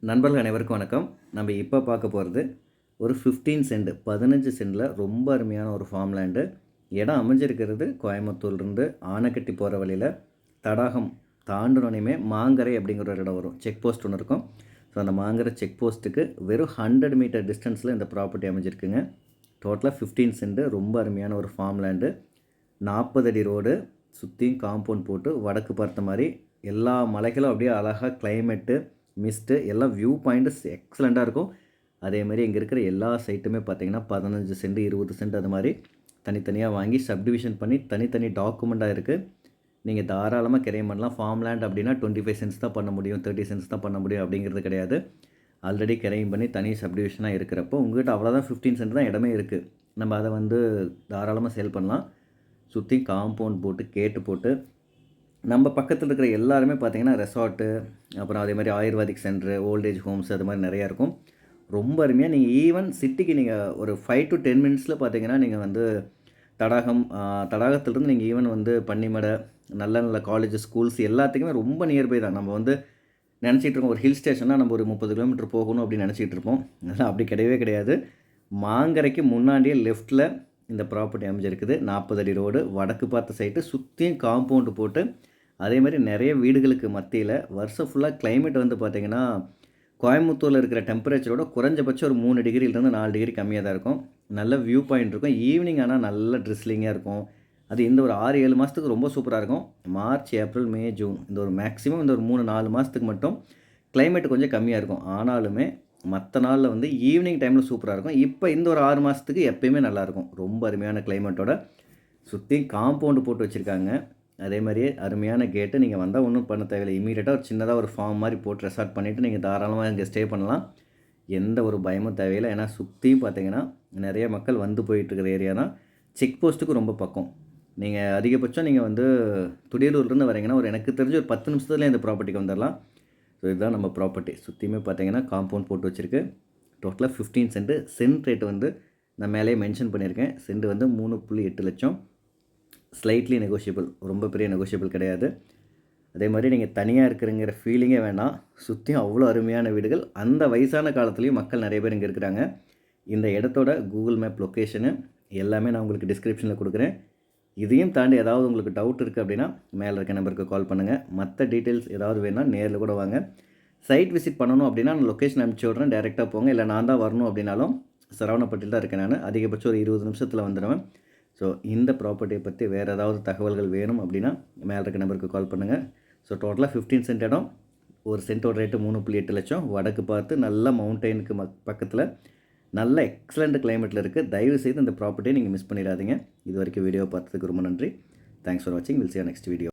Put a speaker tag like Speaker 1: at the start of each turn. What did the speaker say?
Speaker 1: நண்பர்கள் அனைவருக்கும் வணக்கம். நம்ம இப்போ பார்க்க போகிறது ஒரு 15 சென்ட் 15 சென்டில் ரொம்ப அருமையான ஒரு ஃபார்ம் லேண்டு. இடம் அமைஞ்சிருக்கிறது கோயம்புத்தூர்லேருந்து ஆனைக்கட்டி போகிற வழியில் தடாகம் தாண்டினோனையுமே மாங்கரை அப்படிங்கிற ஒரு இடம் வரும். செக் போஸ்ட் ஒன்று இருக்கும். ஸோ அந்த மாங்கரை செக் போஸ்ட்டுக்கு வெறும் 100 மீட்டர் டிஸ்டன்ஸில் இந்த ப்ராப்பர்ட்டி அமைஞ்சிருக்குங்க. டோட்டலாக 15 சென்ட் ரொம்ப அருமையான ஒரு ஃபார்ம் லேண்டு. 40 அடி ரோடு, சுற்றியும் காம்பவுண்ட் போட்டு வடக்கு பார்த்த மாதிரி எல்லா மலைகளும் அப்படியே அழகாக கிளைமேட்டு மிஸ்ட்டு எல்லாம் வியூ பாயிண்ட்டு எக்ஸலண்ட்டாக இருக்கும். அதேமாதிரி இங்கே இருக்கிற எல்லா சைட்டுமே பார்த்திங்கன்னா 15 சென்ட் 20 சென்ட் அது மாதிரி தனித்தனியாக வாங்கி சப்டிவிஷன் பண்ணி தனித்தனி டாக்குமெண்ட்டாக இருக்குது. நீங்கள் தாராளமாக கிரைம் பண்ணலாம். ஃபார்ம் லேண்ட் அப்படின்னா 25 சென்ட்ஸ் தான் பண்ண முடியும், 30 சென்ட்ஸ் தான் பண்ண முடியும் அப்படிங்கிறது கிடையாது. ஆல்ரெடி கிரைம் பண்ணி தனி சப்டிவிஷனாக இருக்கிறப்போ உங்கள்கிட்ட அவ்வளோதான் 15 சென்ட் தான் இடமே இருக்குது. நம்ம அதை தாராளமாக சேல் பண்ணலாம். சுற்றி காம்பவுண்ட் போட்டு கேட்டு போட்டு நம்ம பக்கத்தில் இருக்கிற எல்லாருமே பார்த்திங்கன்னா ரெசார்ட்டு, அப்புறம் அதே மாதிரி ஆயுர்வேதிக் சென்டரு, ஓல்டேஜ் ஹோம்ஸ் அது மாதிரி நிறையா இருக்கும். ரொம்ப அருமையாக நீங்கள் ஈவன் சிட்டிக்கு நீங்கள் ஒரு 5 to 10 மினிட்ஸில் பார்த்தீங்கன்னா நீங்கள் தடாகத்திலிருந்து நீங்கள் ஈவன் பன்னிமடை, நல்ல நல்ல காலேஜஸ், ஸ்கூல்ஸ் எல்லாத்துக்குமே ரொம்ப நியர்பை தான். நம்ம நினச்சிட்டு இருக்கோம் ஒரு ஹில் ஸ்டேஷன்னா நம்ம ஒரு 30 கிலோமீட்டர் போகணும் அப்படின்னு நினச்சிட்டு இருப்போம். அதெல்லாம் அப்படி கிடையவே கிடையாது. மாங்கரைக்கு முன்னாடியே லெஃப்ட்டில் இந்த ப்ராப்பர்ட்டி அமைஞ்சிருக்குது. 40 அடி ரோடு, வடக்கு பார்த்த சைட்டு, சுற்றியும் காம்பவுண்டு போட்டு அதே மாதிரி நிறைய வீடுகளுக்கு மத்தியில் வருஷம் ஃபுல்லாக கிளைமேட் பார்த்திங்கன்னா கோயம்புத்தூரில் இருக்கிற டெம்பரேச்சரோட குறைஞ்சபட்சம் ஒரு 3 டிகிரிலேருந்து 4 டிகிரி கம்மியாக தான் இருக்கும். நல்ல வியூ பாயிண்ட் இருக்கும். ஈவினிங் ஆனால் நல்ல ட்ரிஸ்லிங்காக இருக்கும். அது இந்த ஒரு 6-7 மாதத்துக்கு ரொம்ப சூப்பராக இருக்கும். மார்ச், ஏப்ரல், மே, ஜூன் இந்த ஒரு மேக்ஸிமம் இந்த ஒரு 3-4 மாதத்துக்கு மட்டும் கிளைமேட் கொஞ்சம் கம்மியாக இருக்கும். ஆனாலுமே மற்ற நாளில் ஈவினிங் டைமில் சூப்பராக இருக்கும். இப்போ இந்த ஒரு 6 மாதத்துக்கு எப்போயுமே நல்லாயிருக்கும். ரொம்ப அருமையான கிளைமேட்டோட சுற்றி காம்பவுண்டு போட்டு வச்சுருக்காங்க. அதே மாதிரியே அருமையான கேட்டு. நீங்கள் வந்தால் ஒன்றும் பண்ண தேவையில்லை. இமீடியட்டாக ஒரு சின்னதாக ஒரு ஃபார்ம் மாதிரி போட்டு ரெசார்ட் பண்ணிவிட்டு நீங்கள் தாராளமாக இங்கே ஸ்டே பண்ணலாம். எந்த ஒரு பயமும் தேவையில்லை. ஏன்னா சுற்றியும் பார்த்தீங்கன்னா நிறைய மக்கள் போயிட்டுருக்கிற ஏரியா தான். செக் போஸ்ட்டுக்கு ரொம்ப பக்கம். நீங்கள் அதிகபட்சம் நீங்கள் துடியலூர்லேருந்து வரீங்கன்னா எனக்கு தெரிஞ்சு ஒரு 10 நிமிஷத்துலேயே இந்த ப்ராப்பர்ட்டிக்கு வந்துடலாம். ஸோ இதுதான் நம்ம ப்ராப்பர்ட்டி. சுற்றியுமே பார்த்தீங்கன்னா காம்பவுண்ட் போட்டு வச்சுருக்கு. டோட்டலாக 15 சென்ட். சென்ட் ரேட்டு நான் மேலேயே மென்ஷன் பண்ணியிருக்கேன். சென்ட் 3.8 லட்சம். ஸ்லைட்லி நெகோஷியபிள், ரொம்ப பெரிய நெகோஷியபிள் கிடையாது. அதே மாதிரி நீங்கள் தனியாக இருக்கிறங்கிற ஃபீலிங்கே வேணாம். சுற்றியும் அவ்வளோ அருமையான வீடுகள். அந்த வயசான காலத்துலேயும் மக்கள் நிறைய பேர் இங்கே இருக்கிறாங்க. இந்த இடத்தோட கூகுள் மேப் லொக்கேஷனு எல்லாமே நான் உங்களுக்கு டிஸ்கிரிப்ஷனில் கொடுக்குறேன். இதையும் தாண்டி ஏதாவது உங்களுக்கு டவுட் இருக்குது அப்படின்னா மேலே இருக்க நம்பருக்கு கால் பண்ணுங்கள். மற்ற டீட்டெயில்ஸ் ஏதாவது வேணால் நேரில் கூட வாங்க. சைட் விசிட் பண்ணணும் அப்படின்னா நான் லொக்கேஷன் அனுப்பிச்சி விட்றேன். டேரெக்டாக போங்க. இல்லை நான் தான் வரணும் அப்படின்னாலும் சரவணப்பட்டியில் தான் இருக்கேன் நான். அதிகபட்சம் ஒரு 20 நிமிஷத்தில் வந்துடுவேன். ஸோ இந்த ப்ராப்பர்ட்டியை பற்றி வேறு ஏதாவது தகவல்கள் வேணும் அப்படின்னா மேலே இருக்க நம்பருக்கு கால் பண்ணுங்கள். ஸோ டோட்டலாக 15 சென்ட் இடம். ஒரு சென்ட்டோட ரேட்டு 3.8 லட்சம். வடக்கு பார்த்து நல்ல மவுண்டெயினுக்கு பக்கத்தில் நல்ல எக்ஸலண்ட் கிளைமேட்டில் இருக்குது. தயவுசெய்து இந்த ப்ராப்பர்ட்டியை நீங்கள் மிஸ் பண்ணிடாதீங்க. இது வரைக்கும் வீடியோ பார்த்ததுக்கு ரொம்ப நன்றி. தேங்க்ஸ் ஃபார் வாட்சிங். Will see you next video.